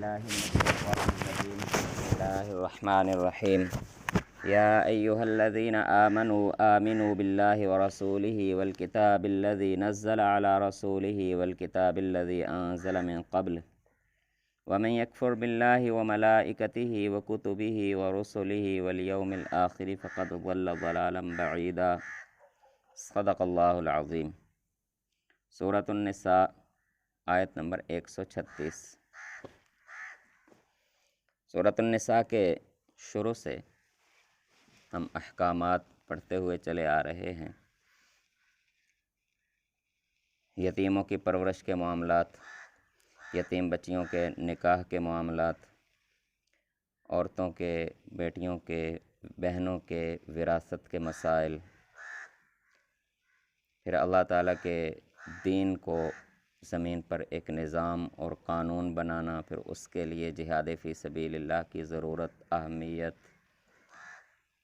بالله من الشيطان الرجيم. بسم الله الرحمن الرحيم. يا أيها الذين آمنوا بالله ورسوله والكتاب الذي نزل على رسوله والكتاب الذي أنزل من قبل ومن يكفر بالله وملائكته وكتبه ورسله واليوم الآخر فقد ضل ضلالا بعيدا. صدق اللہ العظیم. سورۃ النساء آیت نمبر 136. سورۃ النساء کے شروع سے ہم احکامات پڑھتے ہوئے چلے آ رہے ہیں. یتیموں کی پرورش کے معاملات، یتیم بچیوں کے نکاح کے معاملات، عورتوں کے، بیٹیوں کے، بہنوں کے وراثت کے مسائل، پھر اللہ تعالیٰ کے دین کو زمین پر ایک نظام اور قانون بنانا، پھر اس کے لیے جہاد فی سبیل اللہ کی ضرورت، اہمیت،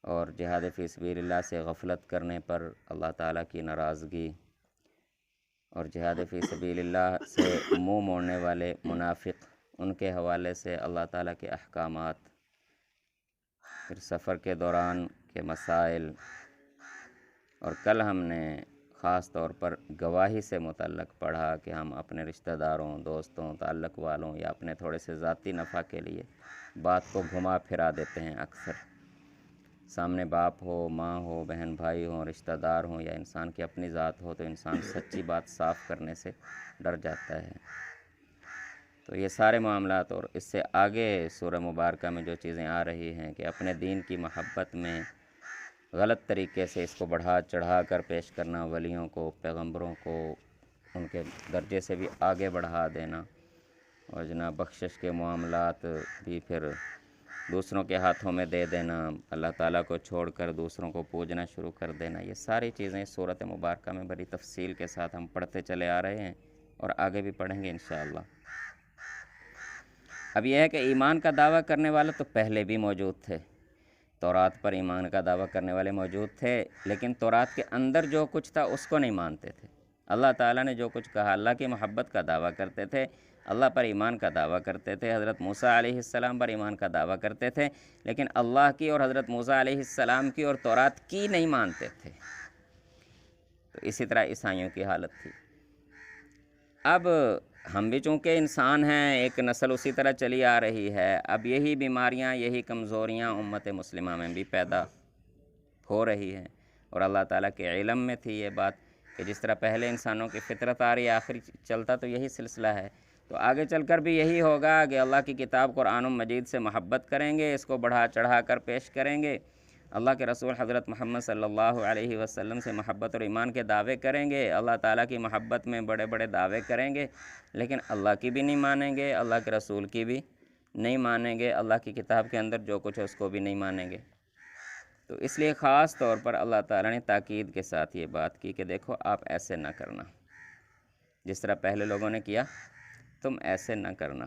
اور جہاد فی سبیل اللہ سے غفلت کرنے پر اللہ تعالیٰ کی ناراضگی، اور جہاد فی سبیل اللہ سے منہ موڑنے والے منافق، ان کے حوالے سے اللہ تعالیٰ کے احکامات، پھر سفر کے دوران کے مسائل، اور کل ہم نے خاص طور پر گواہی سے متعلق پڑھا کہ ہم اپنے رشتہ داروں، دوستوں، تعلق والوں یا اپنے تھوڑے سے ذاتی نفع کے لیے بات کو گھما پھرا دیتے ہیں. اکثر سامنے باپ ہو، ماں ہو، بہن بھائی ہوں، رشتہ دار ہوں، یا انسان کی اپنی ذات ہو تو انسان سچی بات صاف کرنے سے ڈر جاتا ہے. تو یہ سارے معاملات، اور اس سے آگے سورہ مبارکہ میں جو چیزیں آ رہی ہیں کہ اپنے دین کی محبت میں غلط طریقے سے اس کو بڑھا چڑھا کر پیش کرنا، ولیوں کو، پیغمبروں کو ان کے درجے سے بھی آگے بڑھا دینا، اور جناب بخشش کے معاملات بھی پھر دوسروں کے ہاتھوں میں دے دینا، اللہ تعالیٰ کو چھوڑ کر دوسروں کو پوجنا شروع کر دینا. یہ ساری چیزیں سورۃ مبارکہ میں بڑی تفصیل کے ساتھ ہم پڑھتے چلے آ رہے ہیں اور آگے بھی پڑھیں گے انشاءاللہ. اب یہ ہے کہ ایمان کا دعویٰ کرنے والے تو پہلے بھی موجود تھے، تورات پر ایمان کا دعویٰ کرنے والے موجود تھے، لیکن تورات کے اندر جو کچھ تھا اس کو نہیں مانتے تھے. اللہ تعالیٰ نے جو کچھ کہا، اللہ کی محبت کا دعویٰ کرتے تھے، اللہ پر ایمان کا دعویٰ کرتے تھے، حضرت موسیٰ علیہ السلام پر ایمان کا دعویٰ کرتے تھے، لیکن اللہ کی اور حضرت موسیٰ علیہ السلام کی اور تورات کی نہیں مانتے تھے. تو اسی طرح عیسائیوں کی حالت تھی. اب ہم بھی چونکہ انسان ہیں، ایک نسل اسی طرح چلی آ رہی ہے. اب یہی بیماریاں، یہی کمزوریاں امت مسلمہ میں بھی پیدا ہو رہی ہیں، اور اللہ تعالیٰ کے علم میں تھی یہ بات کہ جس طرح پہلے انسانوں کی فطرت آ رہی ہے، آخری چلتا تو یہی سلسلہ ہے، تو آگے چل کر بھی یہی ہوگا کہ اللہ کی کتاب قرآن مجید سے محبت کریں گے، اس کو بڑھا چڑھا کر پیش کریں گے، اللہ کے رسول حضرت محمد صلی اللہ علیہ وسلم سے محبت اور ایمان کے دعوے کریں گے، اللہ تعالیٰ کی محبت میں بڑے بڑے دعوے کریں گے، لیکن اللہ کی بھی نہیں مانیں گے، اللہ کے رسول کی بھی نہیں مانیں گے، اللہ کی کتاب کے اندر جو کچھ ہے اس کو بھی نہیں مانیں گے. تو اس لیے خاص طور پر اللہ تعالیٰ نے تاکید کے ساتھ یہ بات کی کہ دیکھو آپ ایسے نہ کرنا، جس طرح پہلے لوگوں نے کیا تم ایسے نہ کرنا.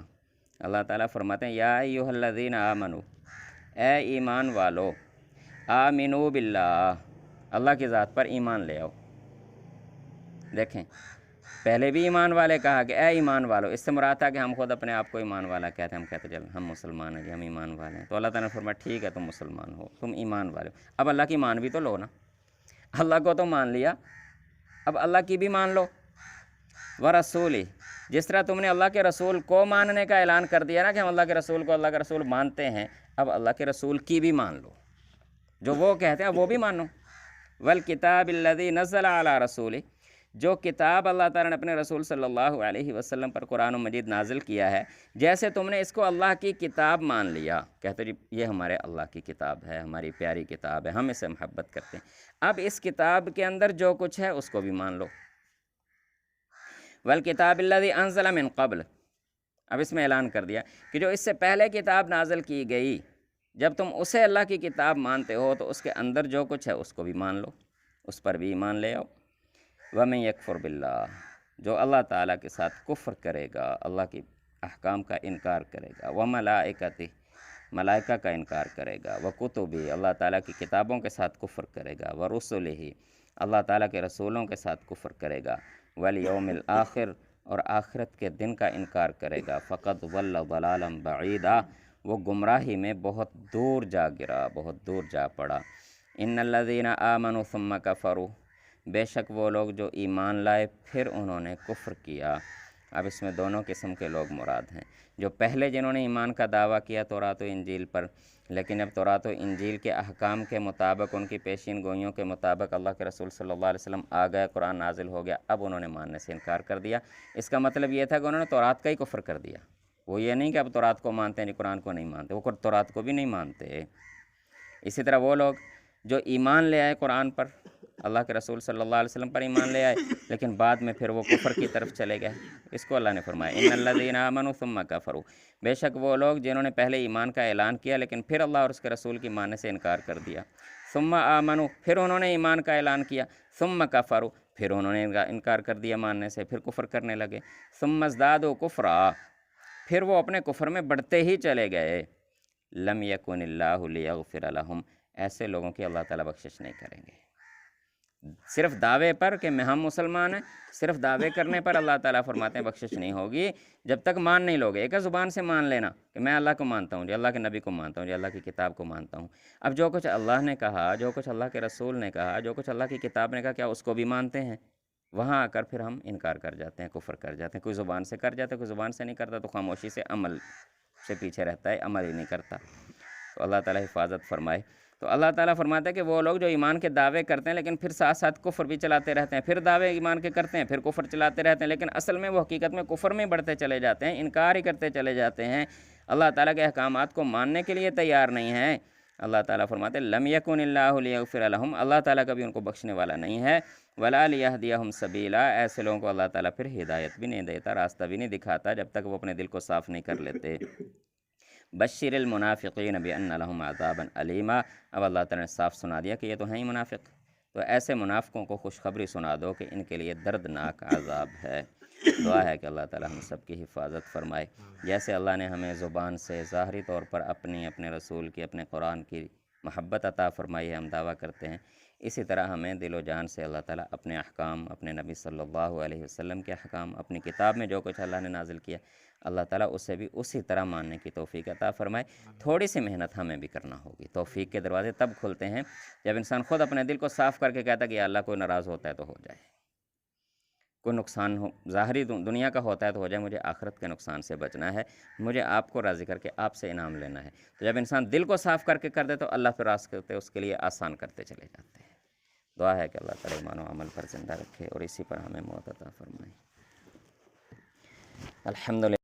اللہ تعالیٰ فرماتے ہیں یا ایھا الذین آمنو، اے ایمان والو، آمنو باللہ، اللہ کی ذات پر ایمان لے آؤ. دیکھیں پہلے بھی ایمان والے کہا کہ اے ایمان والو، اس سے مراد تھا کہ ہم خود اپنے آپ کو ایمان والا کہتے ہیں، ہم کہتے چل ہم مسلمان ہیں جی، ہم ایمان والے ہیں. تو اللہ تعالیٰ نے فرمایا ٹھیک ہے تم مسلمان ہو، تم ایمان والے ہو، اب اللہ کی مان بھی تو لو نا. اللہ کو تو مان لیا، اب اللہ کی بھی مان لو. ورسولی، جس طرح تم نے اللہ کے رسول کو ماننے کا اعلان کر دیا نا کہ ہم اللہ کے رسول کو اللہ کا رسول مانتے ہیں، اب اللہ کے رسول کی بھی مان لو، جو وہ کہتے ہیں وہ بھی مانو. والکتاب الذی نزل علی رسولہ، جو کتاب اللہ تعالیٰ نے اپنے رسول صلی اللہ علیہ وسلم پر قرآن مجید نازل کیا ہے، جیسے تم نے اس کو اللہ کی کتاب مان لیا، کہتے جی یہ ہمارے اللہ کی کتاب ہے، ہماری پیاری کتاب ہے، ہم اسے محبت کرتے ہیں، اب اس کتاب کے اندر جو کچھ ہے اس کو بھی مان لو. والکتاب الذی انزل من قبل، اب اس میں اعلان کر دیا کہ جو اس سے پہلے کتاب نازل کی گئی، جب تم اسے اللہ کی کتاب مانتے ہو تو اس کے اندر جو کچھ ہے اس کو بھی مان لو، اس پر بھی ایمان لے آؤ. وَمَن يَكْفُرْ بِاللَّهِ، جو اللہ تعالیٰ کے ساتھ کفر کرے گا، اللہ کی احکام کا انکار کرے گا، وَمَلَائِكَتِهِ، ملائکہ کا انکار کرے گا، وَكُتُبِهِ، اللہ تعالیٰ کی کتابوں کے ساتھ کفر کرے گا، وَرُسُلِهِ، اللہ تعالیٰ کے رسولوں کے ساتھ کفر کرے گا، وَالْيَوْمِ الْآخِرِ، اور آخرت کے دن کا انکار کرے گا فقط ضل ضلالا بعیدا، وہ گمراہی میں بہت دور جا گرا، بہت دور جا پڑا۔ ان الذین آمنوا ثم کفروا، بے شک وہ لوگ جو ایمان لائے پھر انہوں نے کفر کیا۔ اب اس میں دونوں قسم کے لوگ مراد ہیں، جو پہلے جنہوں نے ایمان کا دعویٰ کیا تورات و انجیل پر، لیکن اب تورات و انجیل کے احکام کے مطابق، ان کی پیشین گوئیوں کے مطابق اللہ کے رسول صلی اللہ علیہ وسلم آ گئے، قرآن نازل ہو گیا، اب انہوں نے ماننے سے انکار کر دیا۔ اس کا مطلب یہ تھا کہ انہوں نے تورات کا ہی کفر کر دیا۔ وہ یہ نہیں کہ اب تورات کو مانتے ہیں، قرآن کو نہیں مانتے، وہ تورات کو بھی نہیں مانتے۔ اسی طرح وہ لوگ جو ایمان لے آئے قرآن پر، اللہ کے رسول صلی اللہ علیہ وسلم پر ایمان لے آئے، لیکن بعد میں پھر وہ کفر کی طرف چلے گئے، اس کو اللہ نے فرمایا ان الذین آمنوا ثم کفروا، بے شک وہ لوگ جنہوں نے پہلے ایمان کا اعلان کیا لیکن پھر اللہ اور اس کے رسول کی ماننے سے انکار کر دیا، ثم آمنوا، پھر انہوں نے ایمان کا اعلان کیا، ثم کفروا، پھر انہوں نے انکار کر دیا ماننے سے، پھر کفر کرنے لگے، ثم ازدادوا کفرا، پھر وہ اپنے کفر میں بڑھتے ہی چلے گئے، لم یکن اللہ لیغفر لہم، ایسے لوگوں کی اللہ تعالیٰ بخشش نہیں کریں گے۔ صرف دعوے پر کہ ہم مسلمان ہیں، صرف دعوے کرنے پر اللہ تعالیٰ فرماتے ہیں بخشش نہیں ہوگی، جب تک مان نہیں لوگے۔ ایک زبان سے مان لینا کہ میں اللہ کو مانتا ہوں، جو اللہ کے نبی کو مانتا ہوں، جو اللہ کی کتاب کو مانتا ہوں، اب جو کچھ اللہ نے کہا، جو کچھ اللہ کے رسول نے کہا، جو کچھ اللہ کی کتاب نے کہا، کیا اس کو بھی مانتے ہیں؟ وہاں آ کر پھر ہم انکار کر جاتے ہیں، کفر کر جاتے ہیں، کوئی زبان سے کر جاتا ہے، کوئی زبان سے نہیں کرتا، تو خاموشی سے عمل سے پیچھے رہتا ہے، عمل ہی نہیں کرتا۔ تو اللہ تعالیٰ حفاظت فرمائے۔ تو اللہ تعالیٰ فرماتا ہے کہ وہ لوگ جو ایمان کے دعوے کرتے ہیں لیکن پھر ساتھ ساتھ کفر بھی چلاتے رہتے ہیں، پھر دعوے ایمان کے کرتے ہیں، پھر کفر چلاتے رہتے ہیں، لیکن اصل میں وہ حقیقت میں کفر میں بڑھتے چلے جاتے ہیں، انکار ہی کرتے چلے جاتے ہیں، اللہ تعالیٰ کے احکامات کو ماننے کے لیے تیار نہیں ہیں۔ اللہ تعالیٰ فرماتے ہیں لم یکن اللہ لیغفر لہم، اللہ تعالیٰ کبھی ان کو بخشنے والا نہیں ہے، ولا لیہدیہم سبیلا، ایسے لوگوں کو اللہ تعالیٰ پھر ہدایت بھی نہیں دیتا، راستہ بھی نہیں دکھاتا جب تک وہ اپنے دل کو صاف نہیں کر لیتے۔ بشر المنافقین بان لہم عذابا علیما، اب اللہ تعالیٰ نے صاف سنا دیا کہ یہ تو ہیں ہی منافق، تو ایسے منافقوں کو خوشخبری سنا دو کہ ان کے لیے دردناک عذاب ہے۔ دعا ہے کہ اللہ تعالیٰ ہم سب کی حفاظت فرمائے، جیسے اللہ نے ہمیں زبان سے ظاہری طور پر اپنے رسول کی، اپنے قرآن کی محبت عطا فرمائی ہے، ہم دعویٰ کرتے ہیں، اسی طرح ہمیں دل و جان سے اللہ تعالیٰ اپنے احکام، اپنے نبی صلی اللہ علیہ وسلم کے احکام، اپنی کتاب میں جو کچھ اللہ نے نازل کیا، اللہ تعالیٰ اسے بھی اسی طرح ماننے کی توفیق عطا فرمائے۔ تھوڑی سی محنت ہمیں بھی کرنا ہوگی، توفیق کے دروازے تب کھلتے ہیں جب انسان خود اپنے دل کو صاف کر کے کہتا ہے کہ یا اللہ کوئی ناراض ہوتا ہے تو ہو جائے، کوئی نقصان ہو ظاہری دنیا کا ہوتا ہے تو ہو جائے، مجھے آخرت کے نقصان سے بچنا ہے، مجھے آپ کو راضی کر کے آپ سے انعام لینا ہے۔ تو جب انسان دل کو صاف کر کے کر دے تو اللہ پھر راستے اس کے لیے آسان کرتے چلے جاتے ہیں۔ دعا ہے کہ اللہ تعالیٰ ایمان و عمل پر زندہ رکھے اور اسی پر ہمیں موت عطا فرمائے۔ الحمدللہ۔